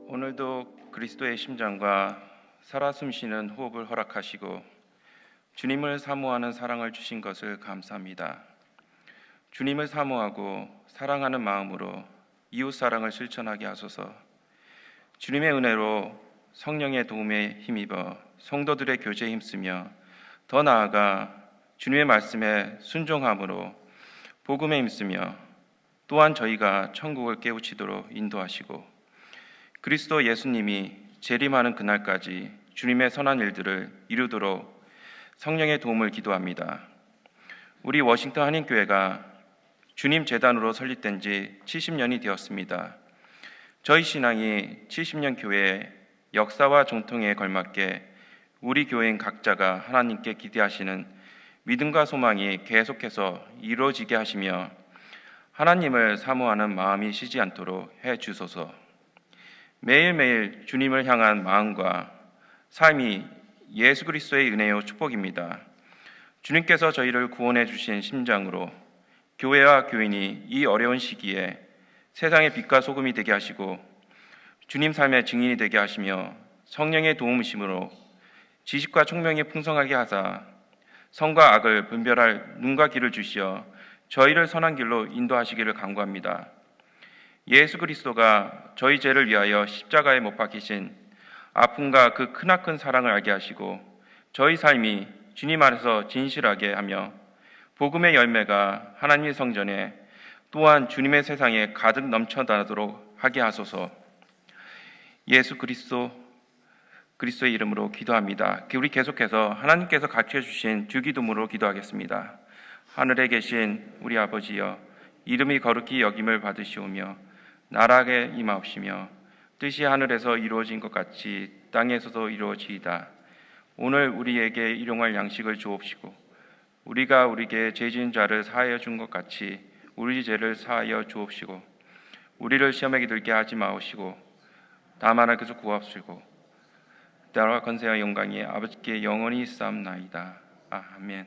오늘도 그리스도의 심장과 살아 숨쉬는 호흡을 허락하시고 주님을 사모하는 사랑을 주신 것을 감사합니다. 주님을 사모하고 사랑하는 마음으로 이웃 사랑을 실천하게 하소서. 주님의 은혜로 성령의 도움에 힘입어 성도들의 교제에 힘쓰며 더 나아가 주님의 말씀에 순종함으로 복음에 힘쓰며 또한 저희가 천국을 깨우치도록 인도하시고 그리스도 예수님이 재림하는 그날까지 주님의 선한 일들을 이루도록 성령의 도움을 기도합니다. 우리 워싱턴 한인교회가 주님 재단으로 설립된 지 70년이 되었습니다. 저희 신앙이 70년 교회의 역사와 정통에 걸맞게 우리 교회인 각자가 하나님께 기대하시는 믿음과 소망이 계속해서 이루어지게 하시며 하나님을 사모하는 마음이 쉬지 않도록 해 주소서. 매일매일 주님을 향한 마음과 삶이 예수 그리스도의 은혜요 축복입니다. 주님께서 저희를 구원해 주신 심장으로 교회와 교인이 이 어려운 시기에 세상의 빛과 소금이 되게 하시고 주님 삶의 증인이 되게 하시며 성령의 도움이심으로 지식과 총명이 풍성하게 하사 선과 악을 분별할 눈과 귀를 주시어 저희를 선한 길로 인도하시기를 간구합니다. 예수 그리스도가 저희 죄를 위하여 십자가에 못 박히신 아픔과 그 크나큰 사랑을 알게 하시고 저희 삶이 주님 안에서 진실하게 하며 복음의 열매가 하나님의 성전에 또한 주님의 세상에 가득 넘쳐나도록 하게 하소서. 예수 그리스도의 이름으로 기도합니다. 우리 계속해서 하나님께서 가르쳐 주신 주기도문으로 기도하겠습니다. 하늘에 계신 우리 아버지여, 이름이 거룩히 여김을 받으시오며 나라가 임하옵시며 뜻이 하늘에서 이루어진 것 같이 땅에서도 이루어지이다. 오늘 우리에게 일용할 양식을 주옵시고 우리가 우리에게 죄 지은 자를 사하여 준 것 같이 우리 죄를 사하여 주옵시고 우리를 시험에 들게 하지 마옵시고 다만 하나님께서 구하옵시고 나라와 권세와 영광이 아버지께 영원히 있사옵나이다. 아멘.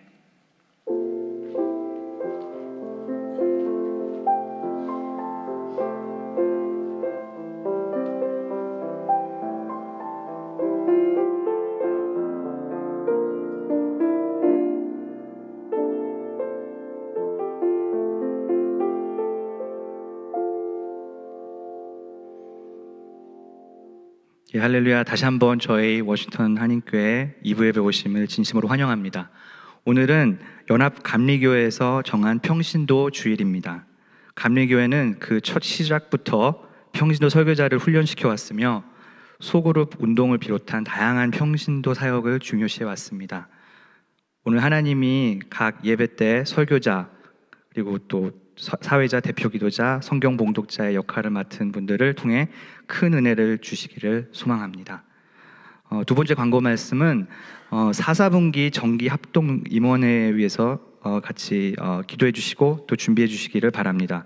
예, 할렐루야. 다시 한번 저희 워싱턴 한인교회 2부 예배 오심을 진심으로 환영합니다. 오늘은 연합 감리교회에서 정한 평신도 주일입니다. 감리교회는 그 첫 시작부터 평신도 설교자를 훈련시켜 왔으며 소그룹 운동을 비롯한 다양한 평신도 사역을 중요시해 왔습니다. 오늘 하나님이 각 예배 때 설교자 그리고 또 사회자, 대표 기도자, 성경 봉독자의 역할을 맡은 분들을 통해 큰 은혜를 주시기를 소망합니다. 두 번째 광고 말씀은 4분기 정기 합동 임원회에 위해서 같이 기도해 주시고 또 준비해 주시기를 바랍니다.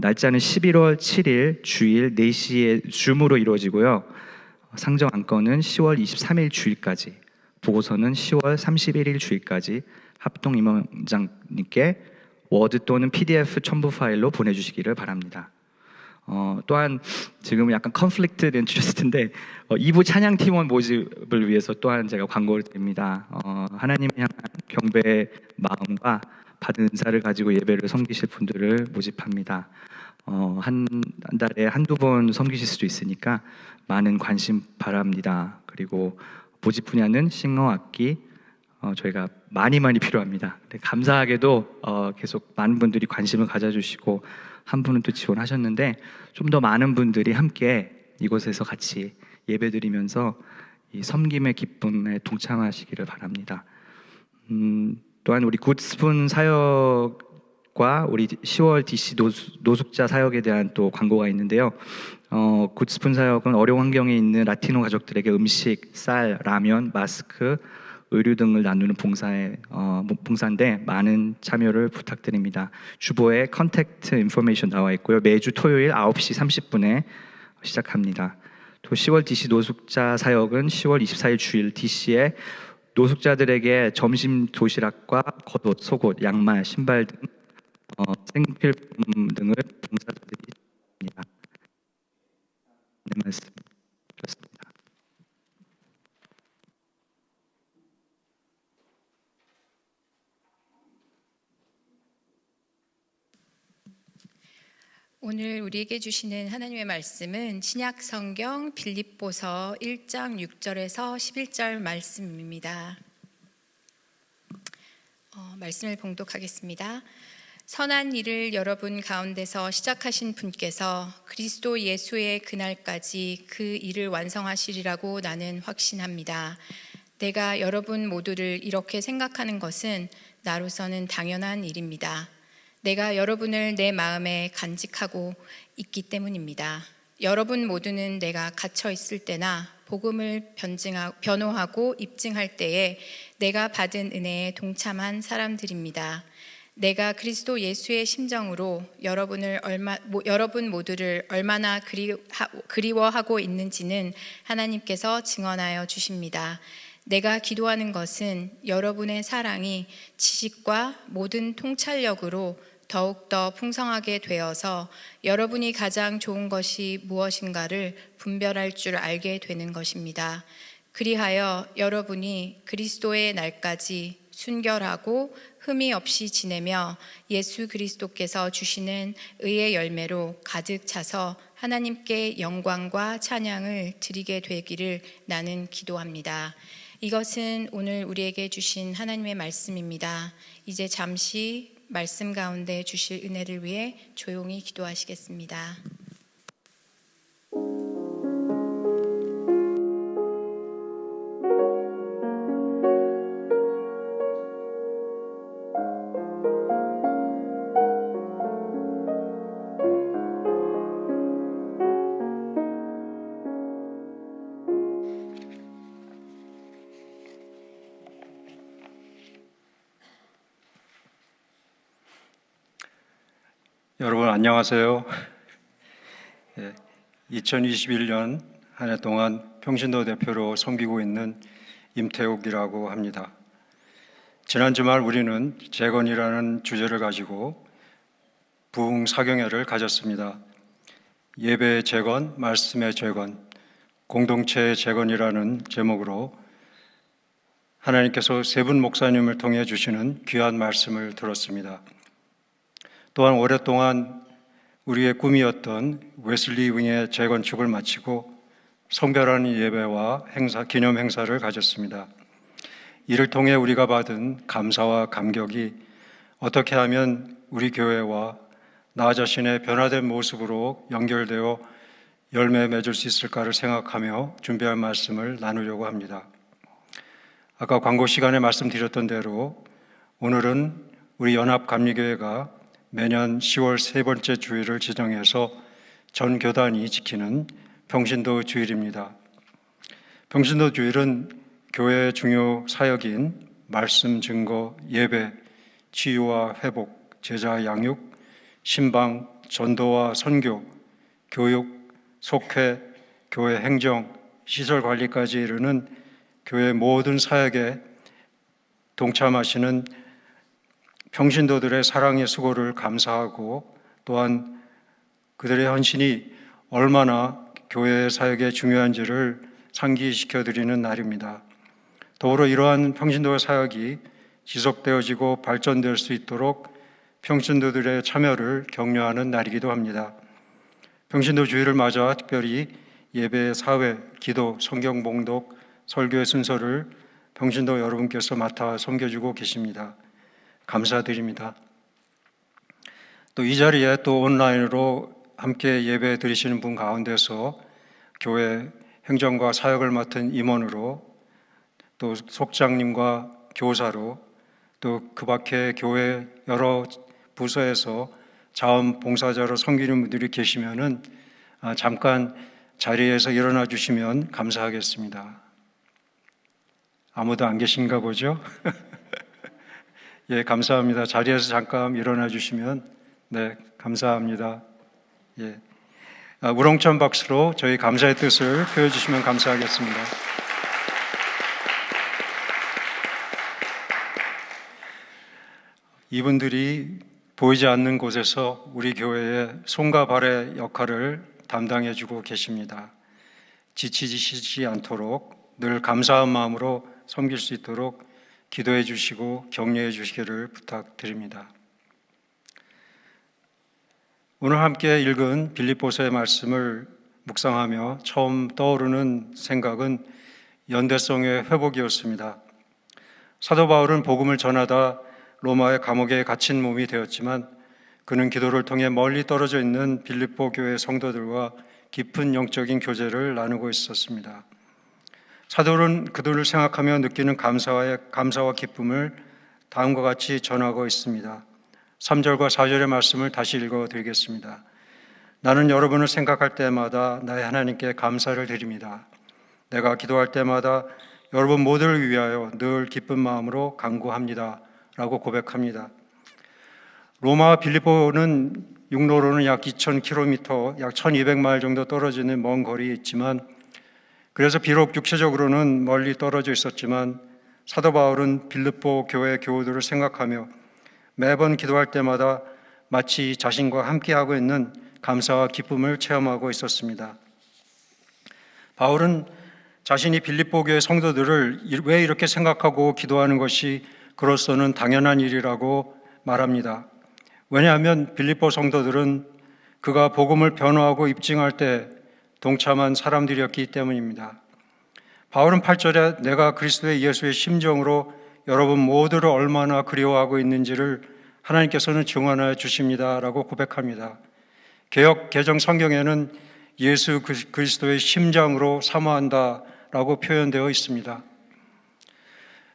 날짜는 11월 7일 주일 4시에 줌으로 이루어지고요. 상정 안건은 10월 23일 주일까지, 보고서는 10월 31일 주일까지 합동 임원장님께 워드 또는 PDF 첨부 파일로 보내주시기를 바랍니다. 또한 지금 약간 컨플릭트 인트레스트 텐데 2부 찬양 팀원 모집을 위해서 또한 제가 광고를 드립니다. 하나님을 향한 경배의 마음과 받은 은사를 가지고 예배를 섬기실 분들을 모집합니다. 한 달에 한두 번 섬기실 수도 있으니까 많은 관심 바랍니다. 그리고 모집 분야는 싱어, 악기, 저희가 많이 필요합니다. 감사하게도 계속 많은 분들이 관심을 가져주시고 한 분은 또 지원하셨는데 좀 더 많은 분들이 함께 이곳에서 같이 예배드리면서 이 섬김의 기쁨에 동참하시기를 바랍니다. 또한 우리 굿스푼 사역과 우리 10월 DC 노숙자 사역에 대한 또 광고가 있는데요. 굿스푼 사역은 어려운 환경에 있는 라티노 가족들에게 음식, 쌀, 라면, 마스크, 의류 등을 나누는 봉사인데 많은 참여를 부탁드립니다. 주보에 컨택트 인포메이션 나와 있고요. 매주 토요일 9시 30분에 시작합니다. 또 10월 DC 노숙자 사역은 10월 24일 주일 DC에 노숙자들에게 점심 도시락과 겉옷, 속옷, 양말, 신발 등 생필품 등을 봉사자들이 줍니다. 네, 말씀. 오늘 우리에게 주시는 하나님의 말씀은 신약 성경 빌립보서 1장 6절에서 11절 말씀입니다. 말씀을 봉독하겠습니다. 선한 일을 여러분 가운데서 시작하신 분께서 그리스도 예수의 그날까지 그 일을 완성하시리라고 나는 확신합니다. 내가 여러분 모두를 이렇게 생각하는 것은 나로서는 당연한 일입니다. 내가 여러분을 내 마음에 간직하고 있기 때문입니다. 여러분 모두는 내가 갇혀 있을 때나 복음을 변호하고 입증할 때에 내가 받은 은혜에 동참한 사람들입니다. 내가 그리스도 예수의 심정으로 여러분 모두를 얼마나 그리워하고 있는지는 하나님께서 증언하여 주십니다. 내가 기도하는 것은 여러분의 사랑이 지식과 모든 통찰력으로 더욱더 풍성하게 되어서 여러분이 가장 좋은 것이 무엇인가를 분별할 줄 알게 되는 것입니다. 그리하여 여러분이 그리스도의 날까지 순결하고 흠이 없이 지내며 예수 그리스도께서 주시는 의의 열매로 가득 차서 하나님께 영광과 찬양을 드리게 되기를 나는 기도합니다. 이것은 오늘 우리에게 주신 하나님의 말씀입니다. 이제 잠시 말씀 가운데 주실 은혜를 위해 조용히 기도하시겠습니다. 여러분 안녕하세요. 2021년 한 해 동안 평신도 대표로 섬기고 있는 임태욱이라고 합니다. 지난 주말 우리는 재건이라는 주제를 가지고 부흥 사경회를 가졌습니다. 예배의 재건, 말씀의 재건, 공동체의 재건이라는 제목으로 하나님께서 세 분 목사님을 통해 주시는 귀한 말씀을 들었습니다. 또한 오랫동안 우리의 꿈이었던 웨슬리 윙의 재건축을 마치고 성별하는 예배와 기념 행사를 가졌습니다. 이를 통해 우리가 받은 감사와 감격이 어떻게 하면 우리 교회와 나 자신의 변화된 모습으로 연결되어 열매 맺을 수 있을까를 생각하며 준비한 말씀을 나누려고 합니다. 아까 광고 시간에 말씀드렸던 대로 오늘은 우리 연합감리교회가 매년 10월 세 번째 주일을 지정해서 전 교단이 지키는 평신도 주일입니다. 평신도 주일은 교회의 중요 사역인 말씀 증거, 예배, 치유와 회복, 제자 양육, 신방, 전도와 선교, 교육, 속회, 교회 행정, 시설 관리까지 이르는 교회 모든 사역에 동참하시는 평신도들의 사랑의 수고를 감사하고 또한 그들의 헌신이 얼마나 교회 사역에 중요한지를 상기시켜 드리는 날입니다. 더불어 이러한 평신도의 사역이 지속되어지고 발전될 수 있도록 평신도들의 참여를 격려하는 날이기도 합니다. 평신도 주일을 맞아 특별히 예배, 사회, 기도, 성경 봉독, 설교의 순서를 평신도 여러분께서 맡아 섬겨주고 계십니다. 감사드립니다. 또 이 자리에 또 온라인으로 함께 예배 드리시는 분 가운데서 교회 행정과 사역을 맡은 임원으로 또 속장님과 교사로 또 그 밖에 교회 여러 부서에서 자원봉사자로 섬기는 분들이 계시면은 잠깐 자리에서 일어나 주시면 감사하겠습니다. 아무도 안 계신가 보죠? 예, 감사합니다. 자리에서 잠깐 일어나 주시면 네, 감사합니다. 예, 우렁찬 박수로 저희 감사의 뜻을 표해 주시면 감사하겠습니다. 이분들이 보이지 않는 곳에서 우리 교회의 손과 발의 역할을 담당해 주고 계십니다. 지치지 않도록 늘 감사한 마음으로 섬길 수 있도록 기도해 주시고 격려해 주시기를 부탁드립니다. 오늘 함께 읽은 빌립보서의 말씀을 묵상하며 처음 떠오르는 생각은 연대성의 회복이었습니다. 사도 바울은 복음을 전하다 로마의 감옥에 갇힌 몸이 되었지만 그는 기도를 통해 멀리 떨어져 있는 빌립보 교회 성도들과 깊은 영적인 교제를 나누고 있었습니다. 사도는 그들을 생각하며 느끼는 감사와 기쁨을 다음과 같이 전하고 있습니다. 3절과 4절의 말씀을 다시 읽어드리겠습니다. 나는 여러분을 생각할 때마다 나의 하나님께 감사를 드립니다. 내가 기도할 때마다 여러분 모두를 위하여 늘 기쁜 마음으로 간구합니다. 라고 고백합니다. 로마와 빌립보는 육로로는 약 2,000km, 약 1,200마일 정도 떨어지는 먼 거리에 있지만, 그래서 비록 육체적으로는 멀리 떨어져 있었지만 사도 바울은 빌립보 교회 교우들을 생각하며 매번 기도할 때마다 마치 자신과 함께하고 있는 감사와 기쁨을 체험하고 있었습니다. 바울은 자신이 빌립보 교회 성도들을 왜 이렇게 생각하고 기도하는 것이 그로서는 당연한 일이라고 말합니다. 왜냐하면 빌립보 성도들은 그가 복음을 변호하고 입증할 때 동참한 사람들이었기 때문입니다. 바울은 8절에 내가 그리스도의 예수의 심정으로 여러분 모두를 얼마나 그리워하고 있는지를 하나님께서는 증언하여 주십니다 라고 고백합니다. 개역 개정 성경에는 예수 그리스도의 심장으로 사모한다 라고 표현되어 있습니다.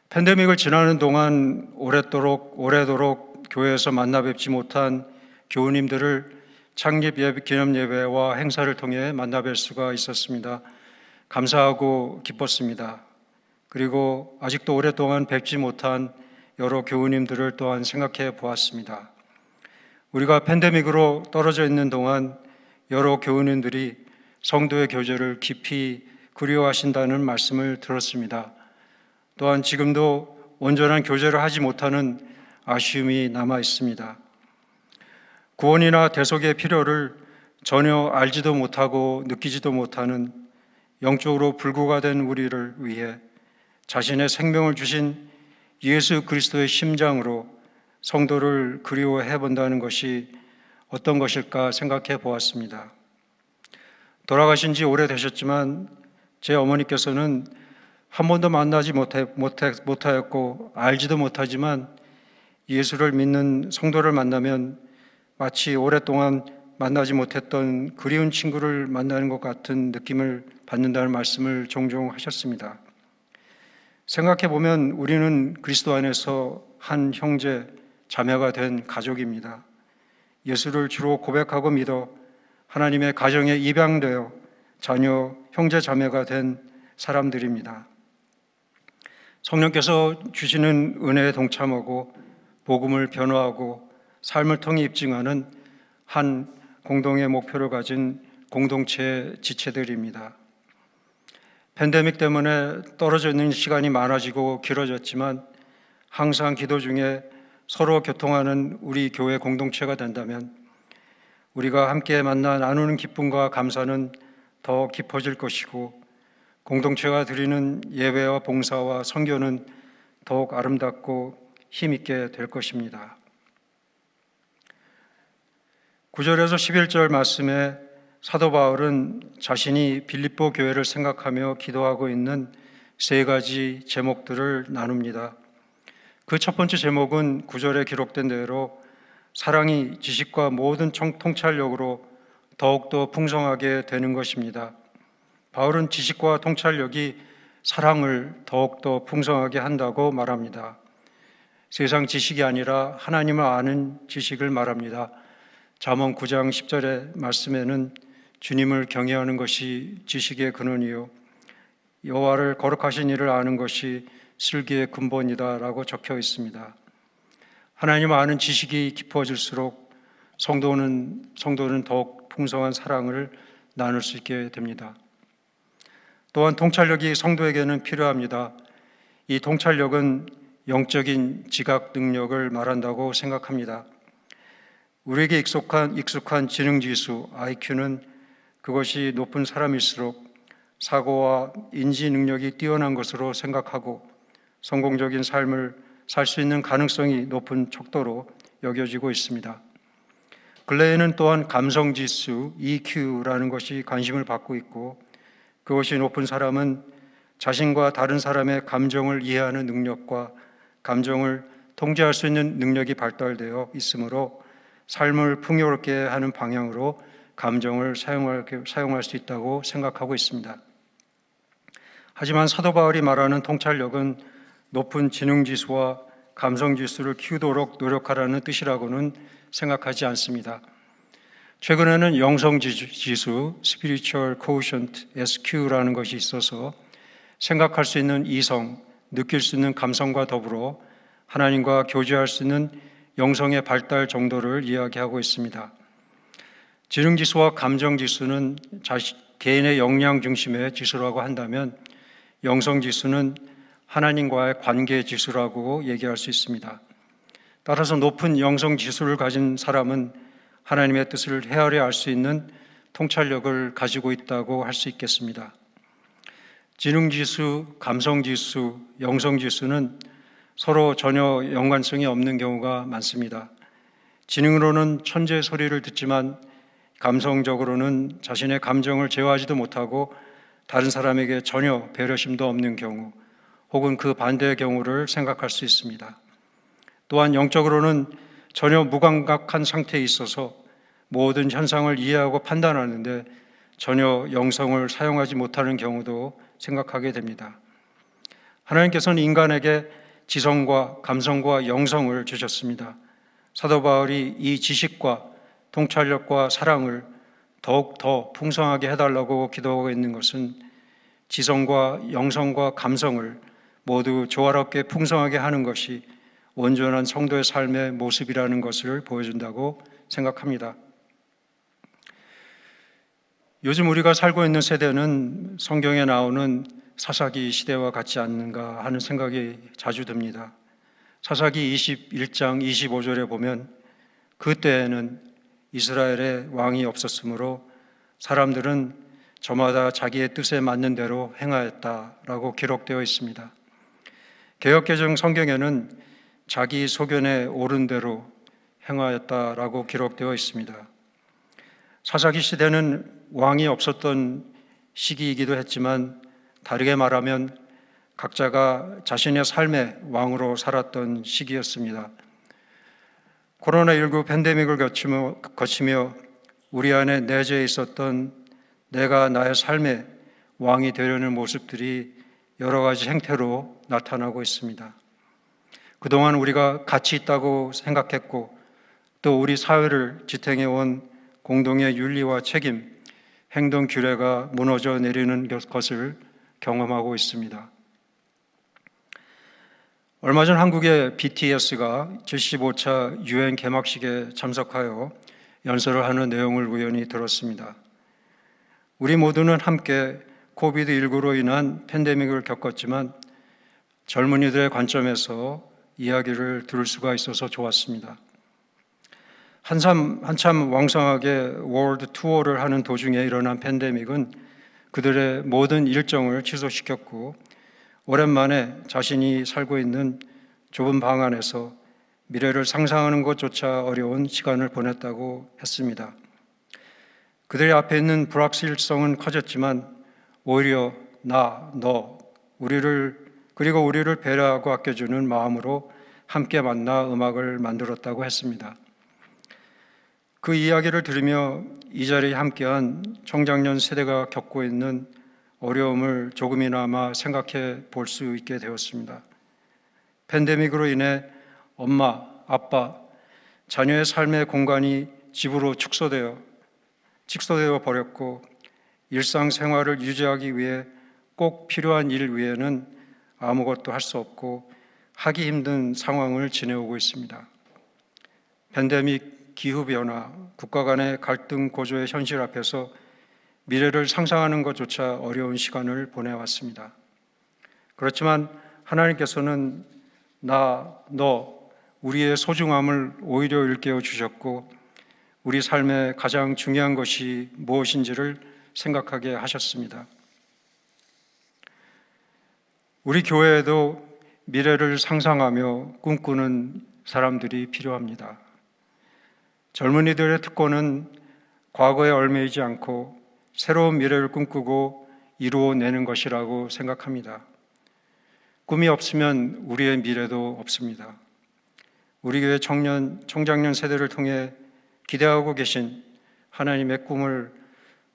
팬데믹을 지나는 동안 오래도록 교회에서 만나 뵙지 못한 교우님들을 창립 기념 예배와 행사를 통해 만나 뵐 수가 있었습니다. 감사하고 기뻤습니다. 그리고 아직도 오랫동안 뵙지 못한 여러 교우님들을 또한 생각해 보았습니다. 우리가 팬데믹으로 떨어져 있는 동안 여러 교우님들이 성도의 교제를 깊이 그리워하신다는 말씀을 들었습니다. 또한 지금도 온전한 교제를 하지 못하는 아쉬움이 남아 있습니다. 구원이나 대속의 필요를 전혀 알지도 못하고 느끼지도 못하는 영적으로 불구가 된 우리를 위해 자신의 생명을 주신 예수 그리스도의 심장으로 성도를 그리워해 본다는 것이 어떤 것일까 생각해 보았습니다. 돌아가신 지 오래되셨지만 제 어머니께서는 한 번도 만나지 못하였고 알지도 못하지만 예수를 믿는 성도를 만나면 마치 오랫동안 만나지 못했던 그리운 친구를 만나는 것 같은 느낌을 받는다는 말씀을 종종 하셨습니다. 생각해 보면 우리는 그리스도 안에서 한 형제, 자매가 된 가족입니다. 예수를 주로 고백하고 믿어 하나님의 가정에 입양되어 자녀, 형제, 자매가 된 사람들입니다. 성령께서 주시는 은혜에 동참하고 복음을 변호하고 삶을 통해 입증하는 한 공동의 목표를 가진 공동체 지체들입니다. 팬데믹 때문에 떨어져 있는 시간이 많아지고 길어졌지만 항상 기도 중에 서로 교통하는 우리 교회 공동체가 된다면 우리가 함께 만나 나누는 기쁨과 감사는 더 깊어질 것이고 공동체가 드리는 예배와 봉사와 선교는 더욱 아름답고 힘있게 될 것입니다. 9절에서 11절 말씀에 사도 바울은 자신이 빌립보 교회를 생각하며 기도하고 있는 세 가지 제목들을 나눕니다. 그 첫 번째 제목은 9절에 기록된 대로 사랑이 지식과 모든 통찰력으로 더욱더 풍성하게 되는 것입니다. 바울은 지식과 통찰력이 사랑을 더욱더 풍성하게 한다고 말합니다. 세상 지식이 아니라 하나님을 아는 지식을 말합니다. 잠언 9장 10절의 말씀에는 주님을 경외하는 것이 지식의 근원이요 여호와를 거룩하신 이를 아는 것이 슬기의 근본이다 라고 적혀 있습니다. 하나님을 아는 지식이 깊어질수록 성도는 더욱 풍성한 사랑을 나눌 수 있게 됩니다. 또한 통찰력이 성도에게는 필요합니다. 이 통찰력은 영적인 지각 능력을 말한다고 생각합니다. 우리에게 익숙한 지능지수 IQ는 그것이 높은 사람일수록 사고와 인지 능력이 뛰어난 것으로 생각하고 성공적인 삶을 살 수 있는 가능성이 높은 척도로 여겨지고 있습니다. 근래에는 또한 감성지수 EQ라는 것이 관심을 받고 있고, 그것이 높은 사람은 자신과 다른 사람의 감정을 이해하는 능력과 감정을 통제할 수 있는 능력이 발달되어 있으므로 삶을 풍요롭게 하는 방향으로 감정을 사용할 수 있다고 생각하고 있습니다. 하지만 사도 바울이 말하는 통찰력은 높은 지능지수와 감성지수를 키우도록 노력하라는 뜻이라고는 생각하지 않습니다. 최근에는 영성지수, Spiritual Quotient, SQ라는 것이 있어서 생각할 수 있는 이성, 느낄 수 있는 감성과 더불어 하나님과 교제할 수 있는 영성의 발달 정도를 이야기하고 있습니다. 지능지수와 감정지수는 개인의 역량 중심의 지수라고 한다면, 영성지수는 하나님과의 관계지수라고 얘기할 수 있습니다. 따라서 높은 영성지수를 가진 사람은 하나님의 뜻을 헤아려 알 수 있는 통찰력을 가지고 있다고 할 수 있겠습니다. 지능지수, 감성지수, 영성지수는 서로 전혀 연관성이 없는 경우가 많습니다. 지능으로는 천재의 소리를 듣지만 감성적으로는 자신의 감정을 제어하지도 못하고 다른 사람에게 전혀 배려심도 없는 경우, 혹은 그 반대의 경우를 생각할 수 있습니다. 또한 영적으로는 전혀 무감각한 상태에 있어서 모든 현상을 이해하고 판단하는데 전혀 영성을 사용하지 못하는 경우도 생각하게 됩니다. 하나님께서는 인간에게 지성과 감성과 영성을 주셨습니다. 사도 바울이 이 지식과 통찰력과 사랑을 더욱 더 풍성하게 해달라고 기도하고 있는 것은 지성과 영성과 감성을 모두 조화롭게 풍성하게 하는 것이 온전한 성도의 삶의 모습이라는 것을 보여준다고 생각합니다. 요즘 우리가 살고 있는 세대는 성경에 나오는 사사기 시대와 같지 않는가 하는 생각이 자주 듭니다. 사사기 21장 25절에 보면 그때에는 이스라엘에 왕이 없었으므로 사람들은 저마다 자기의 뜻에 맞는 대로 행하였다라고 기록되어 있습니다. 개역개정 성경에는 자기 소견에 옳은 대로 행하였다라고 기록되어 있습니다. 사사기 시대는 왕이 없었던 시기이기도 했지만 다르게 말하면 각자가 자신의 삶의 왕으로 살았던 시기였습니다. 코로나19 팬데믹을 거치며 우리 안에 내재해 있었던 내가 나의 삶의 왕이 되려는 모습들이 여러 가지 행태로 나타나고 있습니다. 그동안 우리가 가치 있다고 생각했고 또 우리 사회를 지탱해온 공동의 윤리와 책임, 행동 규례가 무너져 내리는 것을 경험하고 있습니다. 얼마 전 한국의 BTS가 75차 유엔 개막식에 참석하여 연설을 하는 내용을 우연히 들었습니다. 우리 모두는 함께 코비드19로 인한 팬데믹을 겪었지만 젊은이들의 관점에서 이야기를 들을 수가 있어서 좋았습니다. 한참 왕성하게 월드 투어를 하는 도중에 일어난 팬데믹은 그들의 모든 일정을 취소시켰고 오랜만에 자신이 살고 있는 좁은 방 안에서 미래를 상상하는 것조차 어려운 시간을 보냈다고 했습니다. 그들의 앞에 있는 불확실성은 커졌지만 오히려 나, 너, 그리고 우리를 배려하고 아껴주는 마음으로 함께 만나 음악을 만들었다고 했습니다. 그 이야기를 들으며 이 자리에 함께한 청장년 세대가 겪고 있는 어려움을 조금이나마 생각해 볼 수 있게 되었습니다. 팬데믹으로 인해 엄마, 아빠, 자녀의 삶의 공간이 집으로 축소되어 버렸고 일상생활을 유지하기 위해 꼭 필요한 일 외에는 아무것도 할 수 없고 하기 힘든 상황을 지내오고 있습니다. 팬데믹, 기후변화, 국가 간의 갈등 고조의 현실 앞에서 미래를 상상하는 것조차 어려운 시간을 보내왔습니다. 그렇지만 하나님께서는 나, 너, 우리의 소중함을 오히려 일깨워 주셨고 우리 삶의 가장 중요한 것이 무엇인지를 생각하게 하셨습니다. 우리 교회에도 미래를 상상하며 꿈꾸는 사람들이 필요합니다. 젊은이들의 특권은 과거에 얽매이지 않고 새로운 미래를 꿈꾸고 이루어내는 것이라고 생각합니다. 꿈이 없으면 우리의 미래도 없습니다. 우리 교회 청장년 세대를 통해 기대하고 계신 하나님의 꿈을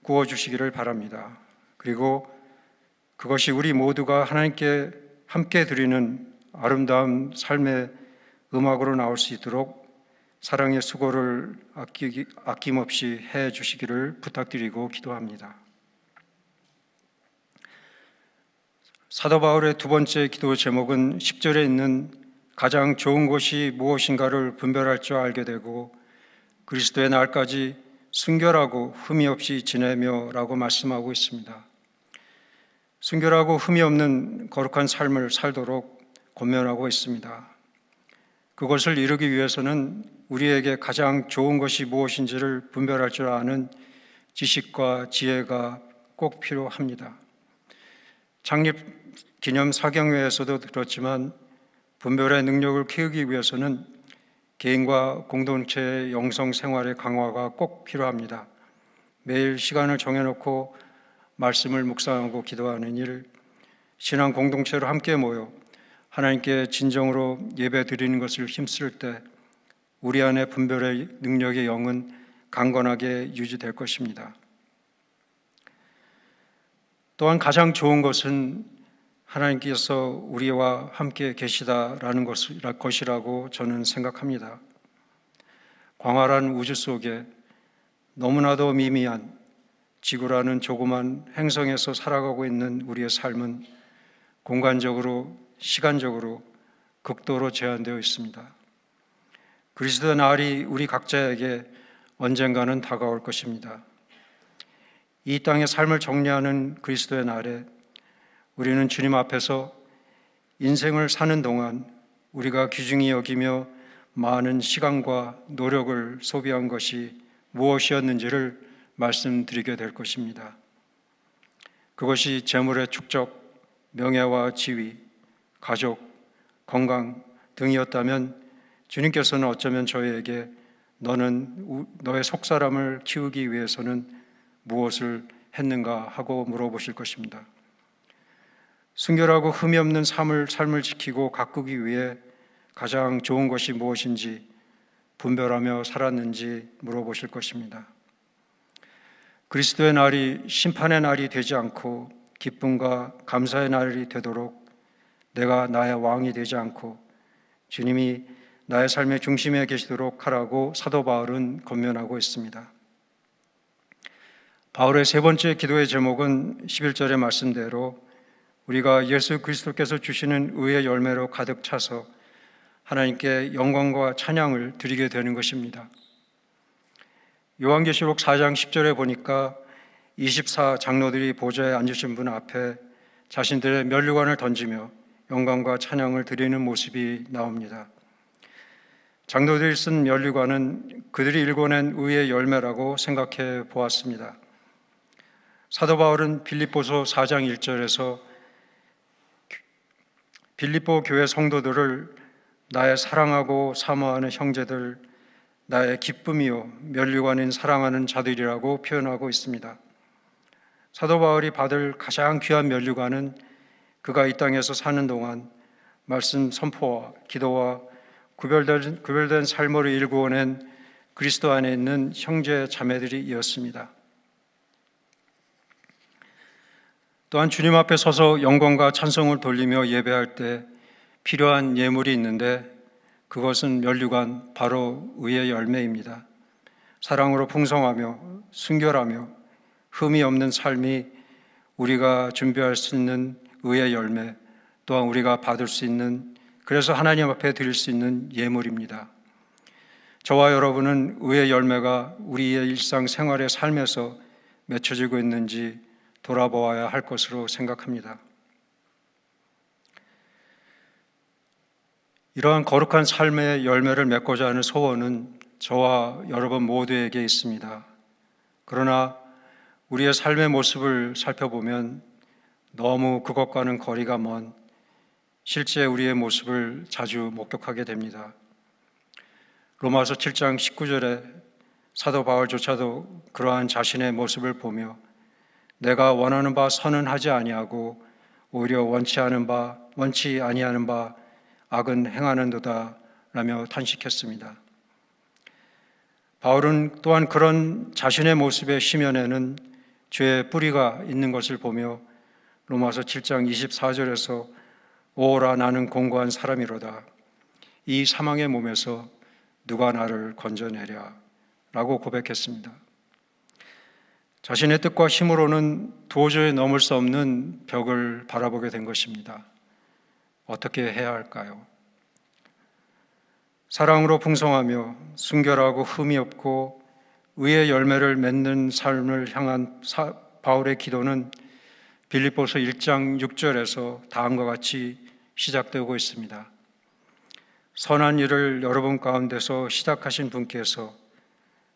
꾸어주시기를 바랍니다. 그리고 그것이 우리 모두가 하나님께 함께 드리는 아름다운 삶의 음악으로 나올 수 있도록 사랑의 수고를 아낌없이 해 주시기를 부탁드리고 기도합니다. 사도 바울의 두 번째 기도 제목은 10절에 있는 가장 좋은 것이 무엇인가를 분별할 줄 알게 되고 그리스도의 날까지 순결하고 흠이 없이 지내며 라고 말씀하고 있습니다. 순결하고 흠이 없는 거룩한 삶을 살도록 권면하고 있습니다. 그것을 이루기 위해서는 우리에게 가장 좋은 것이 무엇인지를 분별할 줄 아는 지식과 지혜가 꼭 필요합니다. 창립 기념 사경회에서도 들었지만 분별의 능력을 키우기 위해서는 개인과 공동체의 영성 생활의 강화가 꼭 필요합니다. 매일 시간을 정해놓고 말씀을 묵상하고 기도하는 일, 신앙 공동체로 함께 모여 하나님께 진정으로 예배 드리는 것을 힘쓸 때 우리 안에 분별의 능력의 영은 강건하게 유지될 것입니다. 또한 가장 좋은 것은 하나님께서 우리와 함께 계시다라는 것이라고 저는 생각합니다. 광활한 우주 속에 너무나도 미미한 지구라는 조그만 행성에서 살아가고 있는 우리의 삶은 공간적으로, 시간적으로 극도로 제한되어 있습니다. 그리스도의 날이 우리 각자에게 언젠가는 다가올 것입니다. 이 땅의 삶을 정리하는 그리스도의 날에 우리는 주님 앞에서 인생을 사는 동안 우리가 귀중히 여기며 많은 시간과 노력을 소비한 것이 무엇이었는지를 말씀드리게 될 것입니다. 그것이 재물의 축적, 명예와 지위, 가족, 건강 등이었다면 주님께서는 어쩌면 저희에게 너는 너의 속사람을 키우기 위해서는 무엇을 했는가 하고 물어보실 것입니다. 순결하고 흠이 없는 삶을 지키고 가꾸기 위해 가장 좋은 것이 무엇인지 분별하며 살았는지 물어보실 것입니다. 그리스도의 날이 심판의 날이 되지 않고 기쁨과 감사의 날이 되도록 내가 나의 왕이 되지 않고 주님이 나의 삶의 중심에 계시도록 하라고 사도 바울은 권면하고 있습니다. 바울의 세 번째 기도의 제목은 11절의 말씀대로 우리가 예수 그리스도께서 주시는 의의 열매로 가득 차서 하나님께 영광과 찬양을 드리게 되는 것입니다. 요한계시록 4장 10절에 보니까 24 장로들이 보좌에 앉으신 분 앞에 자신들의 면류관을 던지며 영광과 찬양을 드리는 모습이 나옵니다. 장로들이 쓴 면류관은 그들이 일궈낸 의의 열매라고 생각해 보았습니다. 사도 바울은 빌립보서 4장 1절에서 빌립보 교회 성도들을 나의 사랑하고 사모하는 형제들, 나의 기쁨이요 면류관인 사랑하는 자들이라고 표현하고 있습니다. 사도 바울이 받을 가장 귀한 면류관은 그가 이 땅에서 사는 동안 말씀 선포와 기도와 구별된 삶으로 일구어낸 그리스도 안에 있는 형제 자매들이었습니다. 또한 주님 앞에 서서 영광과 찬송을 돌리며 예배할 때 필요한 예물이 있는데 그것은 면류관, 바로 의의 열매입니다. 사랑으로 풍성하며 순결하며 흠이 없는 삶이 우리가 준비할 수 있는 의의 열매, 또한 우리가 받을 수 있는, 그래서 하나님 앞에 드릴 수 있는 예물입니다. 저와 여러분은 의의 열매가 우리의 일상생활의 삶에서 맺혀지고 있는지 돌아보아야 할 것으로 생각합니다. 이러한 거룩한 삶의 열매를 맺고자 하는 소원은 저와 여러분 모두에게 있습니다. 그러나 우리의 삶의 모습을 살펴보면 너무 그것과는 거리가 먼 실제 우리의 모습을 자주 목격하게 됩니다. 로마서 7장 19절에 사도 바울조차도 그러한 자신의 모습을 보며 내가 원하는 바 선은 하지 아니하고 오히려 원치 아니하는 바 악은 행하는도다 라며 탄식했습니다. 바울은 또한 그런 자신의 모습의 심연에는 죄의 뿌리가 있는 것을 보며 로마서 7장 24절에서 오라 나는 공고한 사람이로다. 이 사망의 몸에서 누가 나를 건져내랴 라고 고백했습니다. 자신의 뜻과 힘으로는 도저히 넘을 수 없는 벽을 바라보게 된 것입니다. 어떻게 해야 할까요? 사랑으로 풍성하며 순결하고 흠이 없고 의의 열매를 맺는 삶을 향한 바울의 기도는 빌립보서 1장 6절에서 다음과 같이 시작되고 있습니다. 선한 일을 여러분 가운데서 시작하신 분께서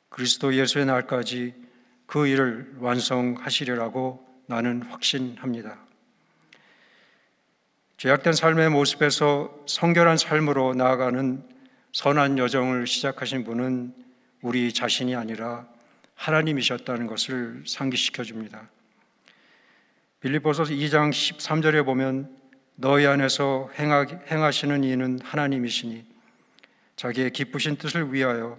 그리스도 예수의 날까지 그 일을 완성하시리라고 나는 확신합니다. 죄악된 삶의 모습에서 성결한 삶으로 나아가는 선한 여정을 시작하신 분은 우리 자신이 아니라 하나님이셨다는 것을 상기시켜 줍니다. 빌립보서 2장 13절에 보면 너희 안에서 행하시는 이는 하나님이시니 자기의 기쁘신 뜻을 위하여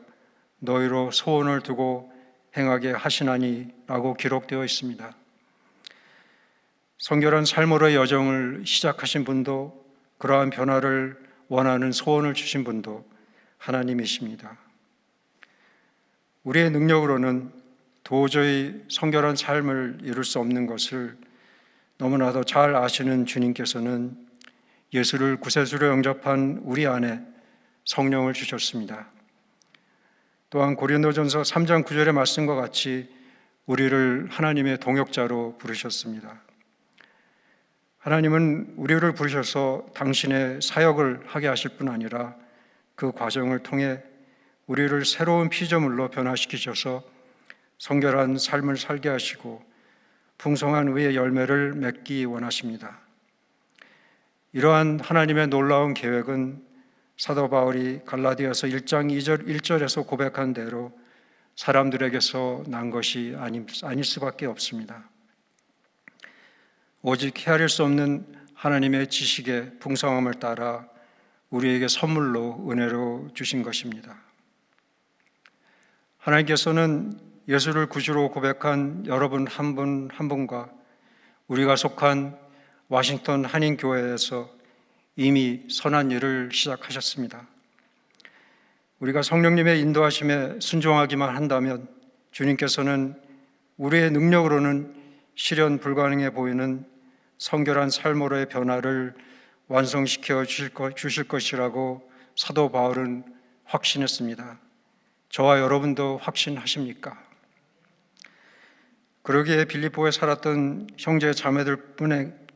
너희로 소원을 두고 행하게 하시나니 라고 기록되어 있습니다. 성결한 삶으로의 여정을 시작하신 분도 그러한 변화를 원하는 소원을 주신 분도 하나님이십니다. 우리의 능력으로는 도저히 성결한 삶을 이룰 수 없는 것을 너무나도 잘 아시는 주님께서는 예수를 구세주로 영접한 우리 안에 성령을 주셨습니다. 또한 고린도전서 3장 9절의 말씀과 같이 우리를 하나님의 동역자로 부르셨습니다. 하나님은 우리를 부르셔서 당신의 사역을 하게 하실 뿐 아니라 그 과정을 통해 우리를 새로운 피조물로 변화시키셔서 성결한 삶을 살게 하시고 풍성한 의의 열매를 맺기 원하십니다. 이러한 하나님의 놀라운 계획은 사도 바울이 갈라디아서 1장 1절에서 고백한 대로 사람들에게서 난 것이 아닐 수밖에 없습니다. 오직 헤아릴 수 없는 하나님의 지식의 풍성함을 따라 우리에게 선물로 은혜로 주신 것입니다. 하나님께서는 예수를 구주로 고백한 여러분 한 분 한 분과 우리가 속한 워싱턴 한인교회에서 이미 선한 일을 시작하셨습니다. 우리가 성령님의 인도하심에 순종하기만 한다면 주님께서는 우리의 능력으로는 실현 불가능해 보이는 성결한 삶으로의 변화를 완성시켜 주실 것이라고 사도 바울은 확신했습니다. 저와 여러분도 확신하십니까? 그러기에 빌립보에 살았던 형제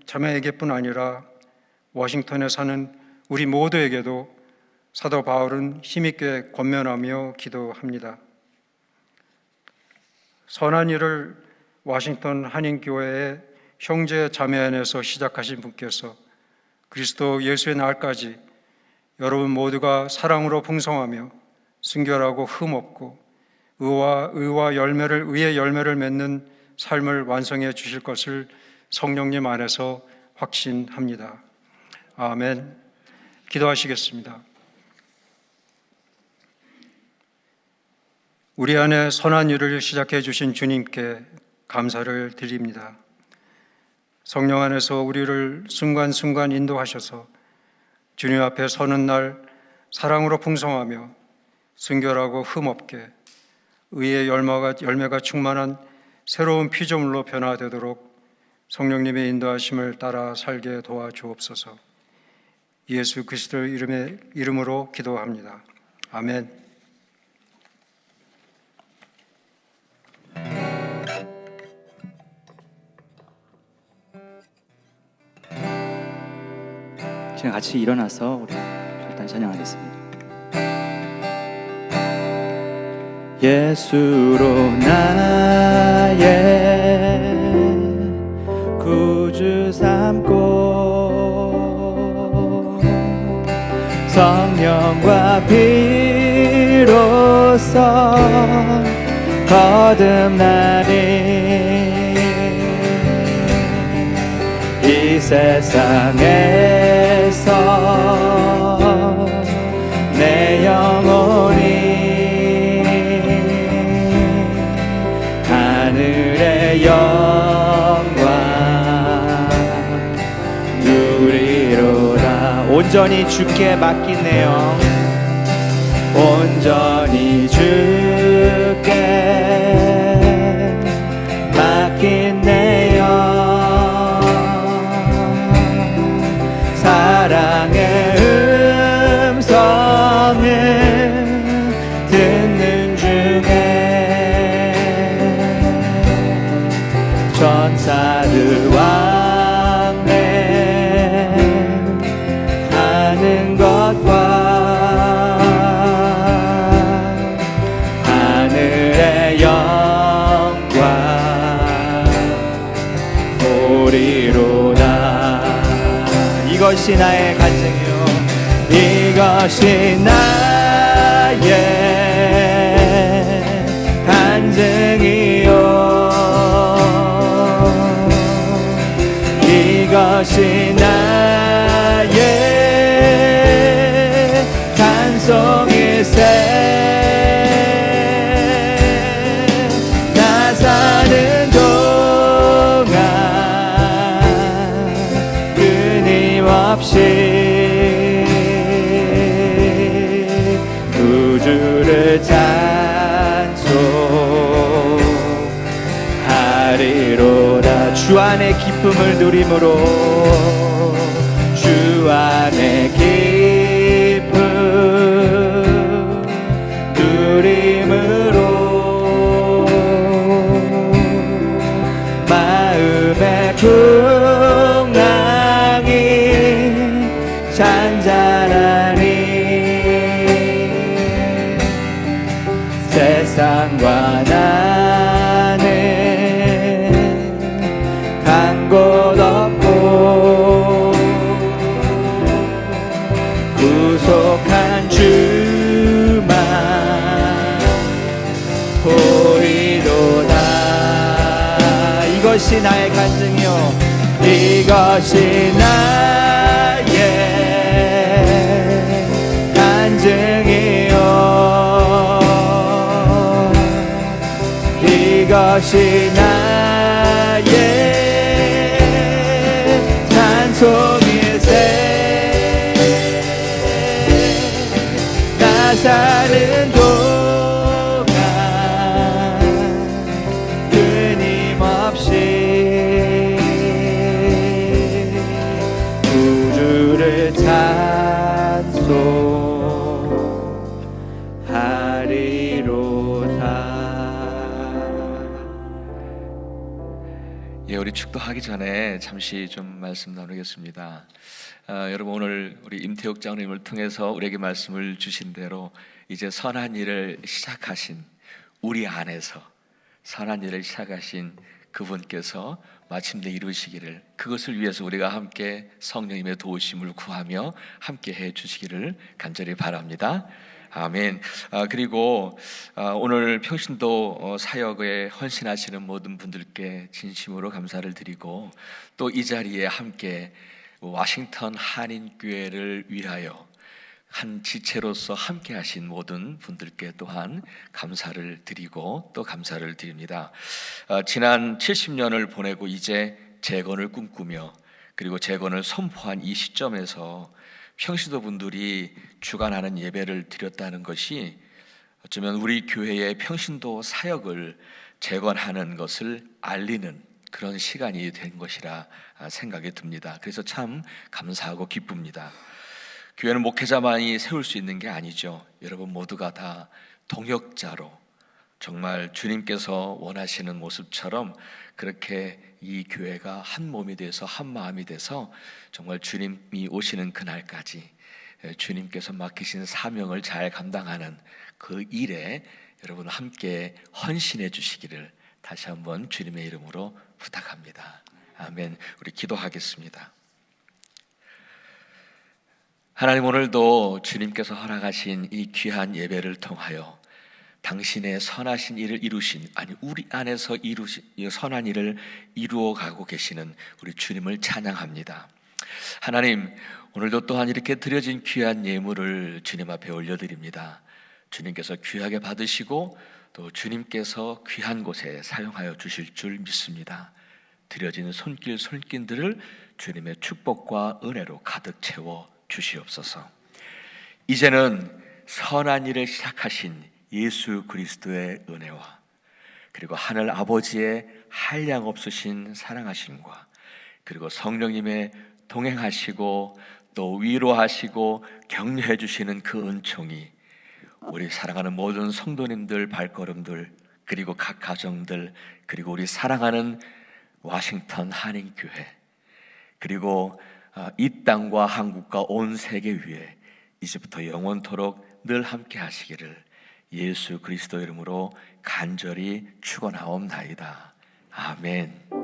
자매에게뿐 아니라 워싱턴에 사는 우리 모두에게도 사도 바울은 힘있게 권면하며 기도합니다. 선한 일을 워싱턴 한인교회의 형제 자매 안에서 시작하신 분께서 그리스도 예수의 날까지 여러분 모두가 사랑으로 풍성하며 순결하고 흠없고 의의 열매를 맺는 삶을 완성해 주실 것을 성령님 안에서 확신합니다. 아멘. 기도하시겠습니다. 우리 안에 선한 일을 시작해 주신 주님께 감사를 드립니다. 성령 안에서 우리를 순간순간 인도하셔서 주님 앞에 서는 날 사랑으로 풍성하며 순결하고 흠없게 의의 열매가 충만한 새로운 피조물로 변화되도록 성령님의 인도하심을 따라 살게 도와주옵소서. 예수 그리스도의 이름으로 기도합니다. 아멘. 지금 같이 일어나서 우리 일단 찬양하겠습니다. 예수로 나의 구주 삼고 성령과 피로써 거듭나니 이 세상에서 내 영혼이 하늘의 영광 누리로다. 온전히 주께 맡긴 내 영, 온전히 주께 맡긴 내 영, 사랑의 음성을 듣는 중에 전사들 왕래 하는 것과 하늘의 영광 보리로다. 이것이 나의 간증이요, 이것이 나의 간증이요, 이것이 나의 간송일세. 나 사는 동안 끊임없이 구주를 찬송하리로다. 주 안의 기쁨을 누림으로, 주 안의 기쁨 누림으로 마음의 풍랑이 잔잔하니 세상과 나는 간 곳 없고 구속한 주만 보이도다. 이것이 나의 간증이요, 이것이 나의 간증이요, 이것이 나의 찬송일세. 나 사는 동안 끊임없이 구주를 찬송하리로다. 예, 우리 축도하기 전에 잠시 좀 말씀 나누겠습니다. 여러분, 오늘 우리 임태욱 장로님을 통해서 우리에게 말씀을 주신 대로 이제 선한 일을 시작하신, 우리 안에서 선한 일을 시작하신 그분께서 마침내 이루시기를, 그것을 위해서 우리가 함께 성령님의 도우심을 구하며 함께 해 주시기를 간절히 바랍니다. 아멘. 그리고 오늘 평신도 사역에 헌신하시는 모든 분들께 진심으로 감사를 드리고, 또 이 자리에 함께 워싱턴 한인교회를 위하여 한 지체로서 함께 하신 모든 분들께 또한 감사를 드리고 또 감사를 드립니다. 지난 70년을 보내고 이제 재건을 꿈꾸며 그리고 재건을 선포한 이 시점에서 평신도 분들이 주관하는 예배를 드렸다는 것이 어쩌면 우리 교회의 평신도 사역을 재건하는 것을 알리는 그런 시간이 된 것이라 생각이 듭니다. 그래서 참 감사하고 기쁩니다. 교회는 목회자만이 세울 수 있는 게 아니죠. 여러분 모두가 다 동역자로 정말 주님께서 원하시는 모습처럼 그렇게 이 교회가 한 몸이 돼서 한 마음이 돼서 정말 주님이 오시는 그날까지 주님께서 맡기신 사명을 잘 감당하는 그 일에 여러분 함께 헌신해 주시기를 다시 한번 주님의 이름으로 부탁합니다. 아멘. 우리 기도하겠습니다. 하나님, 오늘도 주님께서 허락하신 이 귀한 예배를 통하여 당신의 선하신 일을 이루신, 아니 우리 안에서 이루신 이 선한 일을 이루어 가고 계시는 우리 주님을 찬양합니다. 하나님, 오늘도 또한 이렇게 드려진 귀한 예물을 주님 앞에 올려드립니다. 주님께서 귀하게 받으시고 또 주님께서 귀한 곳에 사용하여 주실 줄 믿습니다. 드려진 손길들을 주님의 축복과 은혜로 가득 채워 주시옵소서. 이제는 선한 일을 시작하신 예수 그리스도의 은혜와 그리고 하늘 아버지의 한량 없으신 사랑하심과 그리고 성령님의 동행하시고 또 위로하시고 격려해 주시는 그 은총이 우리 사랑하는 모든 성도님들 발걸음들, 그리고 각 가정들, 그리고 우리 사랑하는 워싱턴 한인교회, 그리고 이 땅과 한국과 온 세계 위에 이제부터 영원토록 늘 함께 하시기를 예수 그리스도 이름으로 간절히 축원하옵나이다. 아멘.